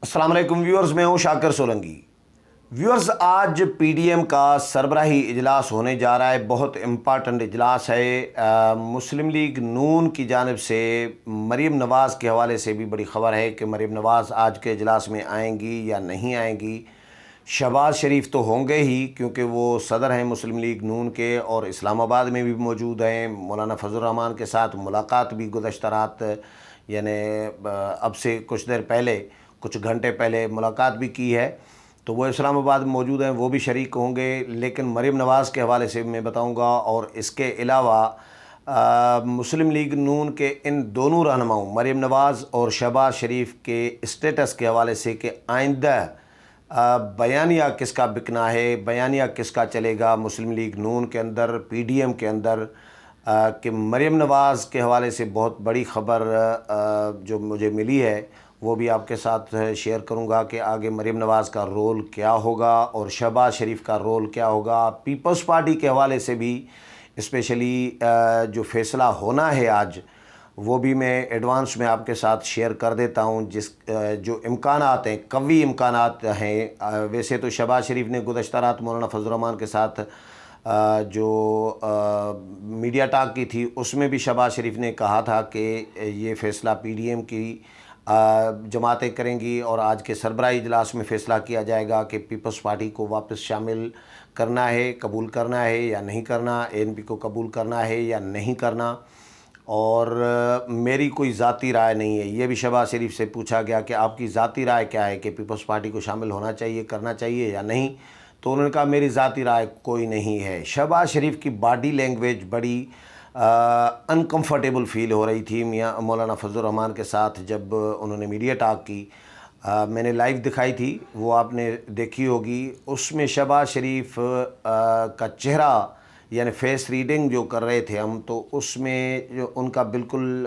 السلام علیکم ویورز، میں ہوں شاکر سولنگی۔ ویورز، آج پی ڈی ایم کا سربراہی اجلاس ہونے جا رہا ہے۔ بہت امپارٹنٹ اجلاس ہے۔ مسلم لیگ نون کی جانب سے مریم نواز کے حوالے سے بھی بڑی خبر ہے کہ مریم نواز آج کے اجلاس میں آئیں گی یا نہیں آئیں گی۔ شہباز شریف تو ہوں گے ہی، کیونکہ وہ صدر ہیں مسلم لیگ نون کے اور اسلام آباد میں بھی موجود ہیں۔ مولانا فضل الرحمان کے ساتھ ملاقات بھی گزشتہ رات، یعنی اب سے کچھ دیر پہلے، کچھ گھنٹے پہلے ملاقات بھی کی ہے، تو وہ اسلام آباد میں موجود ہیں، وہ بھی شریک ہوں گے۔ لیکن مریم نواز کے حوالے سے میں بتاؤں گا، اور اس کے علاوہ مسلم لیگ نون کے ان دونوں رہنماؤں مریم نواز اور شہباز شریف کے اسٹیٹس کے حوالے سے کہ آئندہ بیانیہ کس کا بکنا ہے، بیانیہ کس کا چلے گا مسلم لیگ نون کے اندر، پی ڈی ایم کے اندر، کہ مریم نواز کے حوالے سے بہت بڑی خبر جو مجھے ملی ہے وہ بھی آپ کے ساتھ شیئر کروں گا کہ آگے مریم نواز کا رول کیا ہوگا اور شہباز شریف کا رول کیا ہوگا۔ پیپلز پارٹی کے حوالے سے بھی اسپیشلی جو فیصلہ ہونا ہے آج، وہ بھی میں ایڈوانس میں آپ کے ساتھ شیئر کر دیتا ہوں۔ جو امکانات ہیں، قوی امکانات ہیں۔ ویسے تو شہباز شریف نے گزشتہ رات مولانا فضل الرحمان کے ساتھ جو میڈیا ٹاک کی تھی، اس میں بھی شہباز شریف نے کہا تھا کہ یہ فیصلہ پی ڈی ایم کی جماعتیں کریں گی اور آج کے سربراہی اجلاس میں فیصلہ کیا جائے گا کہ پیپلز پارٹی کو واپس شامل کرنا ہے، قبول کرنا ہے یا نہیں کرنا، اے این پی کو قبول کرنا ہے یا نہیں کرنا۔ اور میری کوئی ذاتی رائے نہیں ہے، یہ بھی شہباز شریف سے پوچھا گیا کہ آپ کی ذاتی رائے کیا ہے کہ پیپلز پارٹی کو شامل ہونا چاہیے، کرنا چاہیے یا نہیں، تو انہوں نے کہا میری ذاتی رائے کوئی نہیں ہے۔ شہباز شریف کی باڈی لینگویج بڑی انکمفرٹیبل فیل ہو رہی تھی میاں مولانا فضل الرحمان کے ساتھ جب انہوں نے میڈیا ٹاک کی۔ میں نے لائیو دکھائی تھی، وہ آپ نے دیکھی ہوگی۔ اس میں شہباز شریف کا چہرہ، یعنی فیس ریڈنگ جو کر رہے تھے ہم، تو اس میں جو ان کا بالکل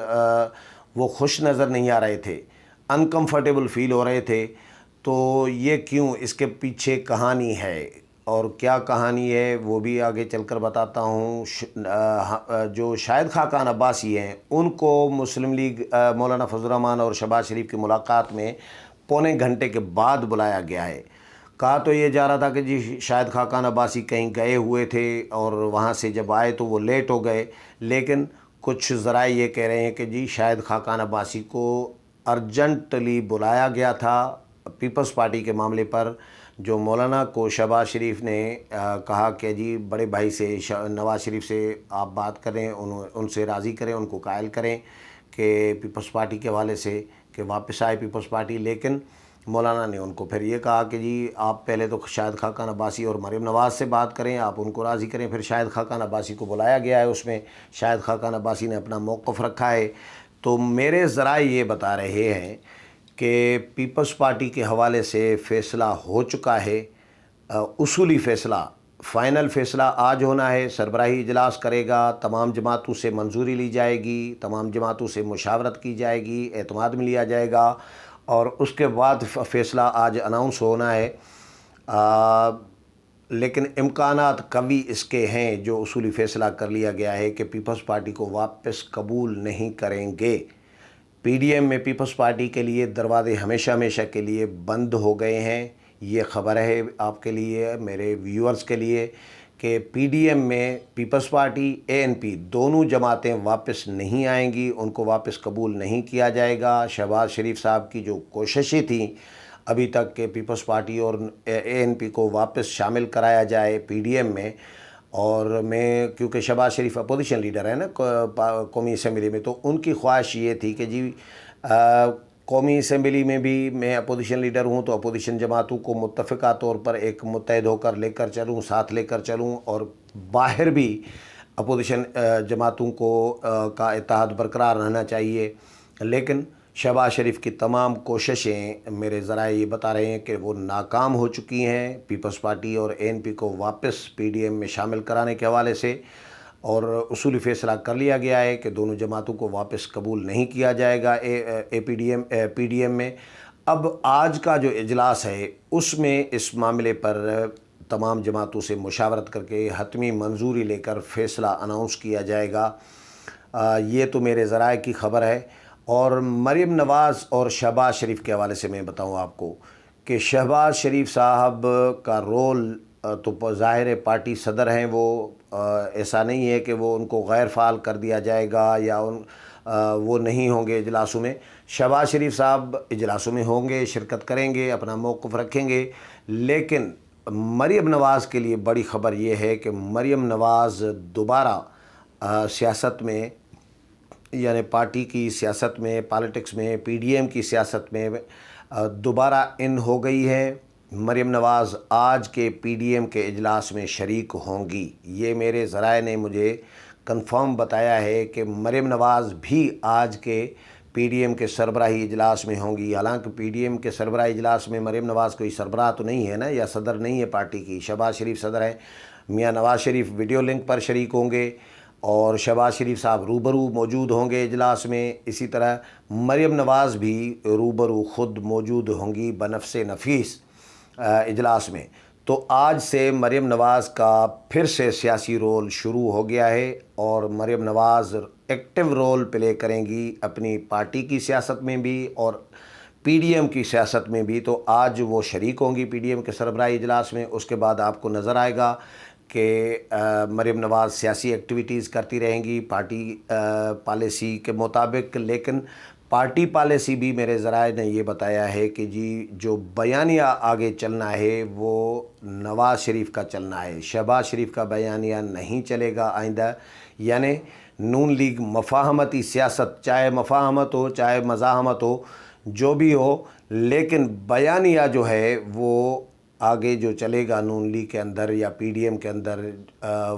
وہ خوش نظر نہیں آ رہے تھے، انکمفرٹیبل فیل ہو رہے تھے۔ تو یہ کیوں، اس کے پیچھے کہانی ہے، اور کیا کہانی ہے وہ بھی آگے چل کر بتاتا ہوں۔ جو شاہد خاقان عباسی ہیں، ان کو مسلم لیگ مولانا فضل الرحمان اور شہباز شریف کی ملاقات میں پونے گھنٹے کے بعد بلایا گیا ہے۔ کہا تو یہ جا رہا تھا کہ جی شاہد خاقان عباسی کہیں گئے ہوئے تھے اور وہاں سے جب آئے تو وہ لیٹ ہو گئے، لیکن کچھ ذرائع یہ کہہ رہے ہیں کہ جی شاہد خاقان عباسی کو ارجنٹلی بلایا گیا تھا پیپلز پارٹی کے معاملے پر۔ جو مولانا کو شہباز شریف نے کہا کہ جی بڑے بھائی سے نواز شریف سے آپ بات کریں، ان سے راضی کریں، ان کو قائل کریں کہ پیپلز پارٹی کے حوالے سے کہ واپس آئے پیپلز پارٹی۔ لیکن مولانا نے ان کو پھر یہ کہا کہ جی آپ پہلے تو شاہد خاقان عباسی اور مریم نواز سے بات کریں، آپ ان کو راضی کریں۔ پھر شاہد خاقان عباسی کو بلایا گیا ہے، اس میں شاہد خاقان عباسی نے اپنا موقف رکھا ہے۔ تو میرے ذرائع یہ بتا رہے ہیں کہ پیپلز پارٹی کے حوالے سے فیصلہ ہو چکا ہے، اصولی فیصلہ، فائنل فیصلہ آج ہونا ہے۔ سربراہی اجلاس کرے گا، تمام جماعتوں سے منظوری لی جائے گی، تمام جماعتوں سے مشاورت کی جائے گی، اعتماد میں لیا جائے گا، اور اس کے بعد فیصلہ آج اناؤنس ہونا ہے۔ لیکن امکانات قوی اس کے ہیں، جو اصولی فیصلہ کر لیا گیا ہے کہ پیپلز پارٹی کو واپس قبول نہیں کریں گے۔ پی ڈی ایم میں پیپلز پارٹی کے لیے دروازے ہمیشہ کے لیے بند ہو گئے ہیں۔ یہ خبر ہے آپ کے لیے، میرے ویورز کے لیے، کہ پی ڈی ایم میں پیپلز پارٹی، اے این پی دونوں جماعتیں واپس نہیں آئیں گی، ان کو واپس قبول نہیں کیا جائے گا۔ شہباز شریف صاحب کی جو کوششیں تھیں ابھی تک کہ پیپلز پارٹی اور اے این پی کو واپس شامل کرایا جائے پی ڈی ایم میں، اور میں کیونکہ شہباز شریف اپوزیشن لیڈر ہے نا قومی اسمبلی میں، تو ان کی خواہش یہ تھی کہ جی قومی اسمبلی میں بھی میں اپوزیشن لیڈر ہوں تو اپوزیشن جماعتوں کو متفقہ طور پر ایک متحد ہو کر لے کر چلوں، ساتھ لے کر چلوں، اور باہر بھی اپوزیشن جماعتوں کو کا اتحاد برقرار رہنا چاہیے۔ لیکن شہباز شریف کی تمام کوششیں، میرے ذرائع یہ بتا رہے ہیں کہ وہ ناکام ہو چکی ہیں پیپلز پارٹی اور اے این پی کو واپس پی ڈی ایم میں شامل کرانے کے حوالے سے، اور اصولی فیصلہ کر لیا گیا ہے کہ دونوں جماعتوں کو واپس قبول نہیں کیا جائے گا پی ڈی ایم میں۔ اب آج کا جو اجلاس ہے اس میں اس معاملے پر تمام جماعتوں سے مشاورت کر کے حتمی منظوری لے کر فیصلہ اناؤنس کیا جائے گا۔ یہ تو میرے ذرائع کی خبر ہے۔ اور مریم نواز اور شہباز شریف کے حوالے سے میں بتاؤں آپ کو کہ شہباز شریف صاحب کا رول تو ظاہر ہے پارٹی صدر ہیں وہ، ایسا نہیں ہے کہ وہ ان کو غیر فعال کر دیا جائے گا یا وہ نہیں ہوں گے اجلاسوں میں۔ شہباز شریف صاحب اجلاسوں میں ہوں گے، شرکت کریں گے، اپنا موقف رکھیں گے، لیکن مریم نواز کے لیے بڑی خبر یہ ہے کہ مریم نواز دوبارہ سیاست میں، یعنی پارٹی کی سیاست میں، پالیٹکس میں، پی ڈی ایم کی سیاست میں دوبارہ ان ہو گئی ہے۔ مریم نواز آج کے پی ڈی ایم کے اجلاس میں شریک ہوں گی، یہ میرے ذرائع نے مجھے کنفرم بتایا ہے کہ مریم نواز بھی آج کے پی ڈی ایم کے سربراہی اجلاس میں ہوں گی۔ حالانکہ پی ڈی ایم کے سربراہی اجلاس میں مریم نواز کوئی سربراہ تو نہیں ہے نا، یا صدر نہیں ہے پارٹی کی، شہباز شریف صدر ہے۔ میاں نواز شریف ویڈیو لنک پر شریک ہوں گے اور شہباز شریف صاحب روبرو موجود ہوں گے اجلاس میں، اسی طرح مریم نواز بھی روبرو خود موجود ہوں گی بنفس نفیس اجلاس میں۔ تو آج سے مریم نواز کا پھر سے سیاسی رول شروع ہو گیا ہے اور Maryam Nawaz active role play کریں گی اپنی پارٹی کی سیاست میں بھی اور پی ڈی ایم کی سیاست میں بھی۔ تو آج وہ شریک ہوں گی پی ڈی ایم کے سربراہی اجلاس میں، اس کے بعد آپ کو نظر آئے گا کہ مریم نواز سیاسی ایکٹیویٹیز کرتی رہیں گی پارٹی پالیسی کے مطابق، لیکن پارٹی پالیسی بھی میرے ذرائع نے یہ بتایا ہے کہ جی جو بیانیہ آگے چلنا ہے وہ نواز شریف کا چلنا ہے، شہباز شریف کا بیانیہ نہیں چلے گا آئندہ۔ یعنی نون لیگ مفاہمتی سیاست، چاہے مفاہمت ہو چاہے مزاحمت ہو جو بھی ہو، لیکن بیانیہ جو ہے وہ آگے جو چلے گا نون لیگ کے اندر یا پی ڈی ایم کے اندر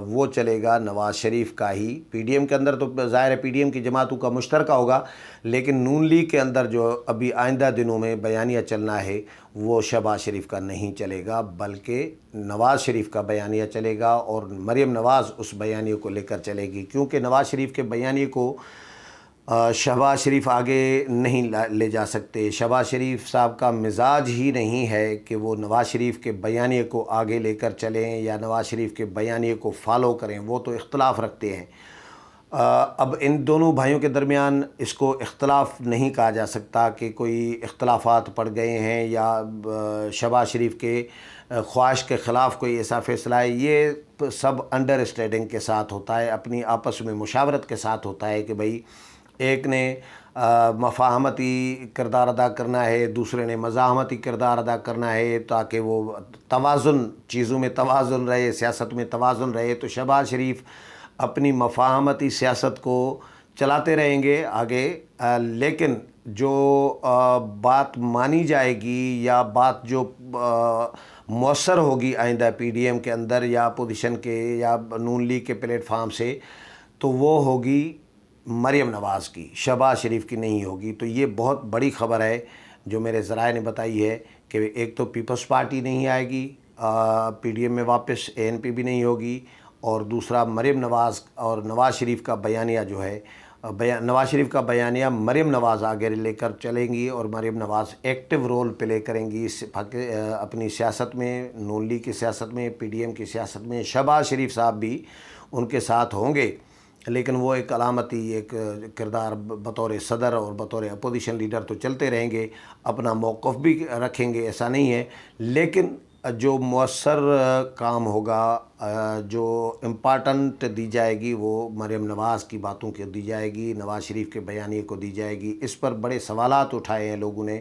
وہ چلے گا نواز شریف کا ہی۔ پی ڈی ایم کے اندر تو ظاہر ہے پی ڈی ایم کی جماعتوں کا مشترکہ ہوگا، لیکن نون لیگ کے اندر جو ابھی آئندہ دنوں میں بیانیہ چلنا ہے وہ شہباز شریف کا نہیں چلے گا، بلکہ نواز شریف کا بیانیہ چلے گا اور مریم نواز اس بیانیے کو لے کر چلے گی، کیونکہ نواز شریف کے بیانیے کو شہباز شریف آگے نہیں لے جا سکتے۔ شہباز شریف صاحب کا مزاج ہی نہیں ہے کہ وہ نواز شریف کے بیانیے کو آگے لے کر چلیں یا نواز شریف کے بیانیے کو فالو کریں، وہ تو اختلاف رکھتے ہیں۔ اب ان دونوں بھائیوں کے درمیان اس کو اختلاف نہیں کہا جا سکتا کہ کوئی اختلافات پڑ گئے ہیں یا شہباز شریف کے خواہش کے خلاف کوئی ایسا فیصلہ ہے، یہ سب انڈر اسٹینڈنگ کے ساتھ ہوتا ہے، اپنی آپس میں مشاورت کے ساتھ ہوتا ہے کہ بھئی ایک نے مفاہمتی کردار ادا کرنا ہے، دوسرے نے مزاحمتی کردار ادا کرنا ہے، تاکہ وہ توازن، چیزوں میں توازن رہے، سیاست میں توازن رہے۔ تو شہباز شریف اپنی مفاہمتی سیاست کو چلاتے رہیں گے آگے، لیکن جو بات مانی جائے گی یا بات جو مؤثر ہوگی آئندہ پی ڈی ایم کے اندر یا اپوزیشن کے یا نون لیگ کے پلیٹ فارم سے، تو وہ ہوگی مریم نواز کی، شہباز شریف کی نہیں ہوگی۔ تو یہ بہت بڑی خبر ہے جو میرے ذرائع نے بتائی ہے کہ ایک تو پیپلز پارٹی نہیں آئے گی پی ڈی ایم میں واپس، اے این پی بھی نہیں ہوگی، اور دوسرا مریم نواز اور نواز شریف کا بیانیہ جو ہے، نواز شریف کا بیانیہ مریم نواز آگے لے کر چلیں گی اور Maryam Nawaz active role play کریں گی اپنی سیاست میں، نون لیگ کی سیاست میں، پی ڈی ایم کی سیاست میں۔ شہباز شریف صاحب بھی ان کے ساتھ ہوں گے، لیکن وہ ایک علامتی ایک کردار بطور صدر اور بطور اپوزیشن لیڈر تو چلتے رہیں گے، اپنا موقف بھی رکھیں گے، ایسا نہیں ہے، لیکن جو مؤثر کام ہوگا، جو امپارٹنٹ دی جائے گی وہ مریم نواز کی باتوں کو دی جائے گی، نواز شریف کے بیانیے کو دی جائے گی۔ اس پر بڑے سوالات اٹھائے ہیں لوگوں نے،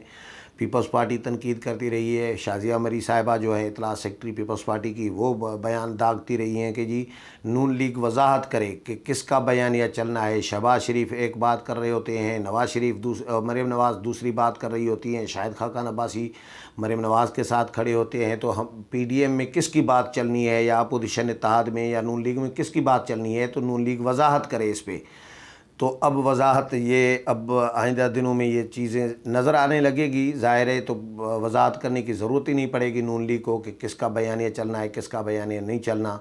پیپلز پارٹی تنقید کرتی رہی ہے، شازیہ مری صاحبہ جو ہے اطلاع سیکرٹری پیپلز پارٹی کی، وہ بیان داغتی رہی ہیں کہ جی نون لیگ وضاحت کرے کہ کس کا بیانیہ چلنا ہے۔ شہباز شریف ایک بات کر رہے ہوتے ہیں، نواز شریف مریم نواز دوسری بات کر رہی ہوتی ہیں، شاہد خاقان عباسی مریم نواز کے ساتھ کھڑے ہوتے ہیں، تو ہم پی ڈی ایم میں کس کی بات چلنی ہے یا اپوزیشن اتحاد میں یا نون لیگ میں کس کی بات چلنی ہے، تو نون لیگ وضاحت کرے اس پہ۔ تو اب وضاحت یہ اب آئندہ دنوں میں یہ چیزیں نظر آنے لگے گی، ظاہر ہے تو وضاحت کرنے کی ضرورت ہی نہیں پڑے گی نون لیگ کو کہ کس کا بیانیہ چلنا ہے کس کا بیانیہ نہیں چلنا۔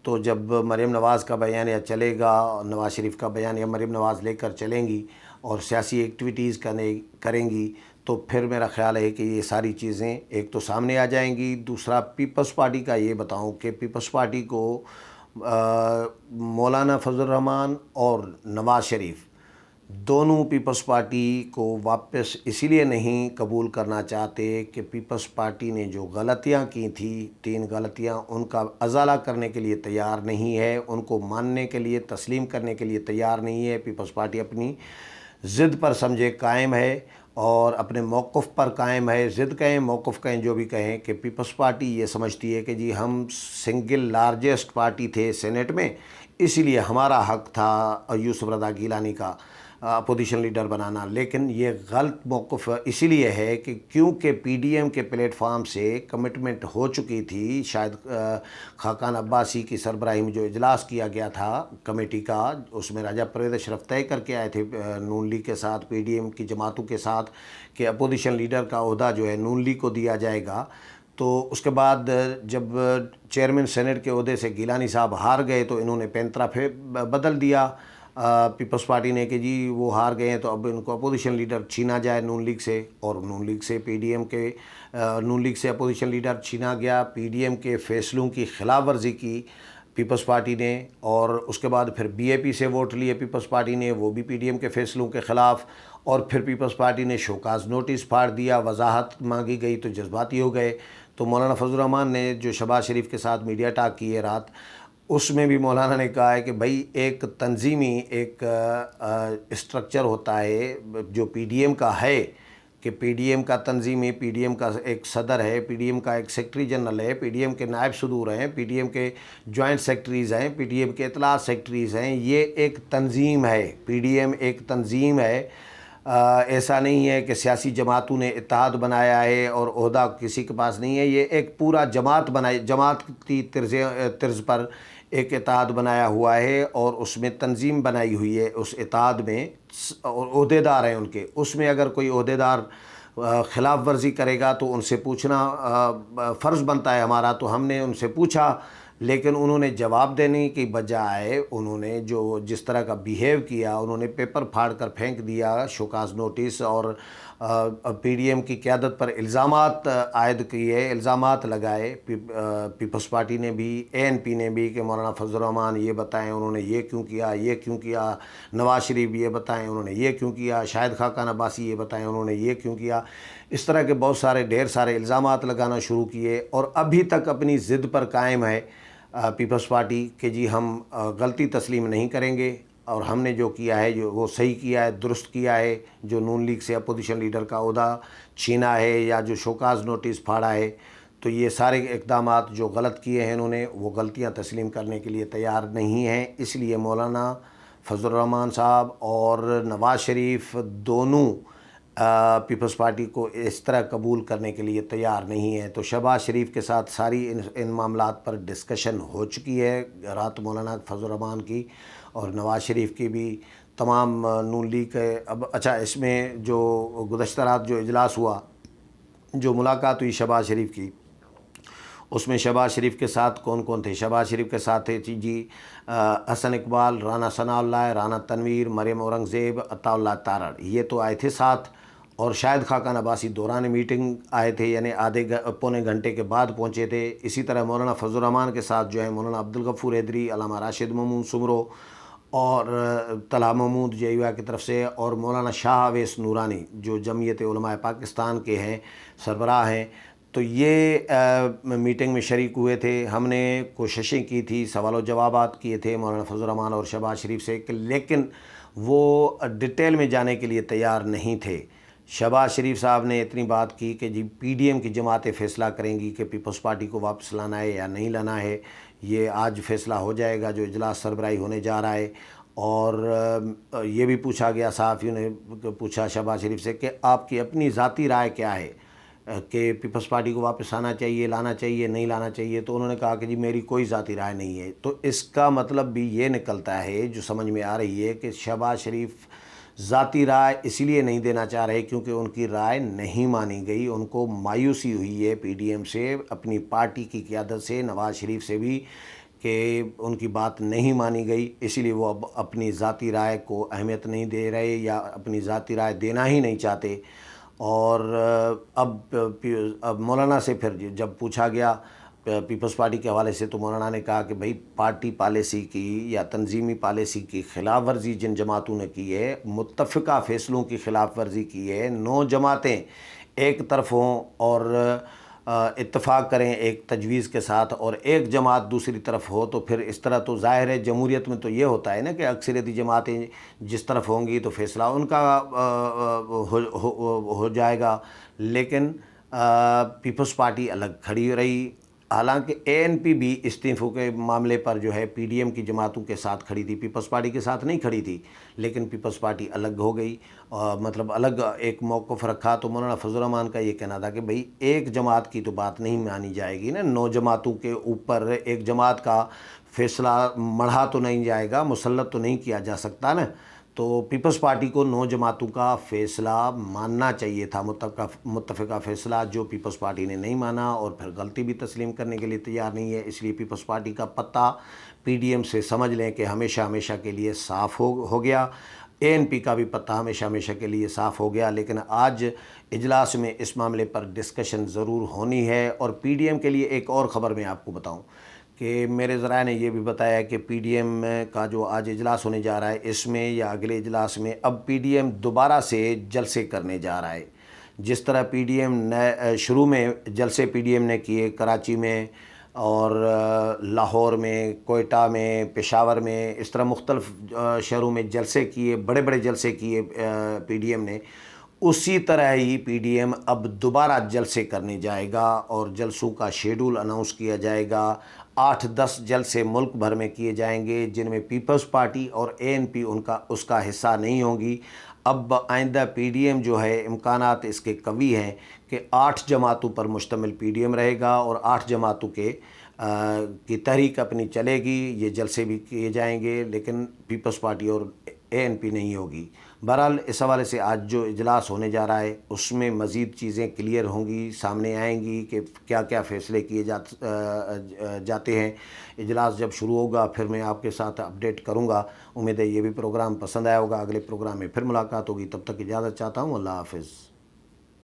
تو جب مریم نواز کا بیانیہ چلے گا، نواز شریف کا بیانیہ مریم نواز لے کر چلیں گی اور سیاسی ایکٹیویٹیز کریں گی، تو پھر میرا خیال ہے کہ یہ ساری چیزیں ایک تو سامنے آ جائیں گی۔ دوسرا پیپلز پارٹی کا یہ بتاؤں کہ پیپلز پارٹی کو مولانا فضل الرحمان اور نواز شریف دونوں پیپلز پارٹی کو واپس اسی لیے نہیں قبول کرنا چاہتے کہ پیپلز پارٹی نے جو غلطیاں کی تھیں 3 غلطیاں، ان کا ازالہ کرنے کے لیے تیار نہیں ہے، ان کو ماننے کے لیے تسلیم کرنے کے لیے تیار نہیں ہے۔ پیپلز پارٹی اپنی ضد پر سمجھے قائم ہے اور اپنے موقف پر قائم ہے۔ ضد کہیں، موقف کہیں، جو بھی کہیں، کہ پیپلز پارٹی یہ سمجھتی ہے کہ جی ہم سنگل لارجسٹ پارٹی تھے سینیٹ میں، اسی لیے ہمارا حق تھا یوسف رضا گیلانی کا اپوزیشن لیڈر بنانا۔ لیکن یہ غلط موقف اسی لیے ہے کہ کیونکہ پی ڈی ایم کے پلیٹ فارم سے کمٹمنٹ ہو چکی تھی، شاید خاقان عباسی کی سربراہی میں جو اجلاس کیا گیا تھا کمیٹی کا، اس میں راجہ پرویز اشرف طے کر کے آئے تھے نون لیگ کے ساتھ، پی ڈی ایم کی جماعتوں کے ساتھ، کہ اپوزیشن لیڈر کا عہدہ جو ہے نون لیگ کو دیا جائے گا۔ تو اس کے بعد جب چیئرمین سینیٹ کے عہدے سے گیلانی صاحب ہار گئے تو انہوں نے پینترا بدل دیا پیپلز پارٹی نے کہ جی وہ ہار گئے ہیں تو اب ان کو اپوزیشن لیڈر چھینا جائے نون لیگ سے، اور نون لیگ سے پی ڈی ایم کے نون لیگ سے اپوزیشن لیڈر چھینا گیا۔ پی ڈی ایم کے فیصلوں کی خلاف ورزی کی پیپلز پارٹی نے، اور اس کے بعد پھر بی اے پی سے ووٹ لیے پیپلز پارٹی نے، وہ بھی پی ڈی ایم کے فیصلوں کے خلاف، اور پھر پیپلز پارٹی نے شوکاز نوٹس پھاڑ دیا، وضاحت مانگی گئی تو جذباتی ہو گئے۔ تو مولانا فضل الرحمان نے جو شہباز شریف کے ساتھ میڈیا ٹاک کی ہے رات، اس میں بھی مولانا نے کہا ہے کہ بھائی ایک تنظیمی ایک اسٹرکچر ہوتا ہے جو پی ڈی ایم کا ہے، کہ پی ڈی ایم کا تنظیمی، پی ڈی ایم کا ایک صدر ہے، پی ڈی ایم کا ایک سیکرٹری جنرل ہے، پی ڈی ایم کے نائب صدور ہیں، پی ڈی ایم کے جوائنٹ سیکرٹریز ہیں، پی ڈی ایم کے اطلاعات سیکرٹریز ہیں۔ یہ ایک تنظیم ہے، پی ڈی ایم ایک تنظیم ہے۔ ایسا نہیں ہے کہ سیاسی جماعتوں نے اتحاد بنایا ہے اور عہدہ کسی کے پاس نہیں ہے، یہ ایک پورا جماعتی طرز پر ایک اتحاد بنایا ہوا ہے، اور اس میں تنظیم بنائی ہوئی ہے۔ اس اتحاد میں عہدے دار ہیں ان کے، اس میں اگر کوئی عہدے دار خلاف ورزی کرے گا تو ان سے پوچھنا فرض بنتا ہے ہمارا۔ تو ہم نے ان سے پوچھا، لیکن انہوں نے جواب دینے کی بجائے انہوں نے جس طرح کا بیہیو کیا، انہوں نے پیپر پھاڑ کر پھینک دیا، شوکاز نوٹس، اور پی ڈی ایم کی قیادت پر الزامات عائد کیے، الزامات لگائے پیپلز پارٹی نے بھی، اے این پی نے بھی، کہ مولانا فضل الرحمان یہ بتائیں انہوں نے یہ کیوں کیا، یہ کیوں کیا، نواز شریف یہ بتائیں انہوں نے یہ کیوں کیا، شاید خاقان عباسی یہ بتائیں انہوں نے یہ کیوں کیا۔ اس طرح کے بہت سارے ڈھیر سارے الزامات لگانا شروع کیے، اور ابھی تک اپنی ضد پر قائم ہے پیپلز پارٹی کہ جی ہم غلطی تسلیم نہیں کریں گے، اور ہم نے جو کیا ہے جو وہ صحیح کیا ہے، درست کیا ہے۔ جو نون لیگ سے اپوزیشن لیڈر کا عہدہ چھینا ہے یا جو شوکاز نوٹس پھاڑا ہے، تو یہ سارے اقدامات جو غلط کیے ہیں انہوں نے، وہ غلطیاں تسلیم کرنے کے لیے تیار نہیں ہیں۔ اس لیے مولانا فضل الرحمان صاحب اور نواز شریف دونوں پیپلز پارٹی کو اس طرح قبول کرنے کے لیے تیار نہیں ہے۔ تو شہباز شریف کے ساتھ ساری ان معاملات پر ڈسکشن ہو چکی ہے رات، مولانا فضل الرحمان کی اور نواز شریف کی بھی، تمام نون لیگ کے۔ اب اچھا، اس میں جو گزشتہ رات جو اجلاس ہوا، جو ملاقات ہوئی شہباز شریف کی، اس میں شہباز شریف کے ساتھ کون کون تھے؟ شہباز شریف کے ساتھ تھے جی حسن اقبال، رانا ثناء اللہ، رانا تنویر، مریم اورنگزیب، عطا اللہ تارڑ، یہ تو آئے تھے ساتھ، اور شاید خاقان عباسی دوران میٹنگ آئے تھے، یعنی پونے گھنٹے کے بعد پہنچے تھے۔ اسی طرح مولانا فضل الرحمان کے ساتھ جو ہے مولانا عبدالغفور حیدری، علامہ راشد محمود سمرو، اور طلحہ محمود جے یو آئی کی طرف سے، اور مولانا شاہ اویس نورانی جو جمعیت علماء پاکستان کے ہیں، سربراہ ہیں۔ تو یہ میٹنگ میں شریک ہوئے تھے۔ ہم نے کوششیں کی تھی، سوال و جوابات کیے تھے مولانا فضل الرحمان اور شہباز شریف سے، لیکن وہ ڈیٹیل میں جانے کے لیے تیار نہیں تھے۔ شہباز شریف صاحب نے اتنی بات کی کہ جی پی ڈی ایم کی جماعتیں فیصلہ کریں گی کہ پیپلز پارٹی کو واپس لانا ہے یا نہیں لانا ہے، یہ آج فیصلہ ہو جائے گا جو اجلاس سربراہی ہونے جا رہا ہے۔ اور یہ بھی پوچھا گیا، صحافیوں نے پوچھا شہباز شریف سے کہ آپ کی اپنی ذاتی رائے کیا ہے کہ پیپلز پارٹی کو واپس آنا چاہیے، لانا چاہیے، نہیں لانا چاہیے؟ تو انہوں نے کہا کہ جی میری کوئی ذاتی رائے نہیں ہے۔ تو اس کا مطلب بھی یہ نکلتا ہے، جو سمجھ میں آ رہی ہے، کہ شہباز شریف ذاتی رائے اس لیے نہیں دینا چاہ رہے کیونکہ ان کی رائے نہیں مانی گئی، ان کو مایوسی ہوئی ہے پی ڈی ایم سے، اپنی پارٹی کی قیادت سے، نواز شریف سے بھی، کہ ان کی بات نہیں مانی گئی، اسی لیے وہ اب اپنی ذاتی رائے کو اہمیت نہیں دے رہے یا اپنی ذاتی رائے دینا ہی نہیں چاہتے۔ اور اب مولانا سے پھر جب پوچھا گیا پیپلز پارٹی کے حوالے سے تو مولانا نے کہا کہ بھئی پارٹی پالیسی کی یا تنظیمی پالیسی کی خلاف ورزی جن جماعتوں نے کی ہے، متفقہ فیصلوں کی خلاف ورزی کی ہے، 9 جماعتیں ایک طرف ہوں اور اتفاق کریں ایک تجویز کے ساتھ، اور ایک جماعت دوسری طرف ہو، تو پھر اس طرح تو ظاہر ہے جمہوریت میں تو یہ ہوتا ہے نا کہ اکثریتی جماعتیں جس طرف ہوں گی تو فیصلہ ان کا ہو جائے گا، لیکن پیپلز پارٹی الگ کھڑی رہی۔ حالانکہ اے این پی بھی استعفوں کے معاملے پر جو ہے پی ڈی ایم کی جماعتوں کے ساتھ کھڑی تھی، پیپلز پارٹی کے ساتھ نہیں کھڑی تھی، لیکن پیپلز پارٹی الگ ہو گئی، مطلب الگ ایک موقف رکھا۔ تو مولانا فضل الرحمان کا یہ کہنا تھا کہ بھئی ایک جماعت کی تو بات نہیں مانی جائے گی نا، 9 جماعتوں کے اوپر ایک جماعت کا فیصلہ مڑھا تو نہیں جائے گا، مسلط تو نہیں کیا جا سکتا نا۔ تو پیپلز پارٹی کو 9 جماعتوں کا فیصلہ ماننا چاہیے تھا، متفقہ فیصلہ، جو پیپلز پارٹی نے نہیں مانا اور پھر غلطی بھی تسلیم کرنے کے لیے تیار نہیں ہے۔ اس لیے پیپلز پارٹی کا پتہ پی ڈی ایم سے سمجھ لیں کہ ہمیشہ کے لیے صاف ہو گیا، اے این پی کا بھی پتہ ہمیشہ کے لیے صاف ہو گیا۔ لیکن آج اجلاس میں اس معاملے پر ڈسکشن ضرور ہونی ہے۔ اور پی ڈی ایم کے لیے ایک اور خبر میں آپ کو بتاؤں کہ میرے ذرائع نے یہ بھی بتایا کہ پی ڈی ایم کا جو آج اجلاس ہونے جا رہا ہے، اس میں یا اگلے اجلاس میں اب پی ڈی ایم دوبارہ سے جلسے کرنے جا رہا ہے۔ جس طرح پی ڈی ایم شروع میں جلسے پی ڈی ایم نے کیے کراچی میں اور لاہور میں، کوئٹہ میں، پشاور میں، اس طرح مختلف شہروں میں جلسے کیے، بڑے جلسے کیے پی ڈی ایم نے، اسی طرح ہی پی ڈی ایم اب دوبارہ جلسے کرنے جائے گا اور جلسوں کا شیڈول اناؤنس کیا جائے گا۔ 8-10 جلسے ملک بھر میں کیے جائیں گے، جن میں پیپلز پارٹی اور اے این پی اس کا حصہ نہیں ہوں گی۔ اب آئندہ پی ڈی ایم جو ہے امکانات اس کے قوی ہیں کہ 8 جماعتوں پر مشتمل پی ڈی ایم رہے گا اور 8 جماعتوں کی تحریک اپنی چلے گی، یہ جلسے بھی کیے جائیں گے، لیکن پیپلز پارٹی اور اے این پی نہیں ہوگی۔ بہرحال اس حوالے سے آج جو اجلاس ہونے جا رہا ہے اس میں مزید چیزیں کلیئر ہوں گی، سامنے آئیں گی کہ کیا فیصلے کیے جاتے ہیں۔ اجلاس جب شروع ہوگا پھر میں آپ کے ساتھ اپڈیٹ کروں گا۔ امید ہے یہ بھی پروگرام پسند آیا ہوگا، اگلے پروگرام میں پھر ملاقات ہوگی، تب تک اجازت چاہتا ہوں، اللہ حافظ۔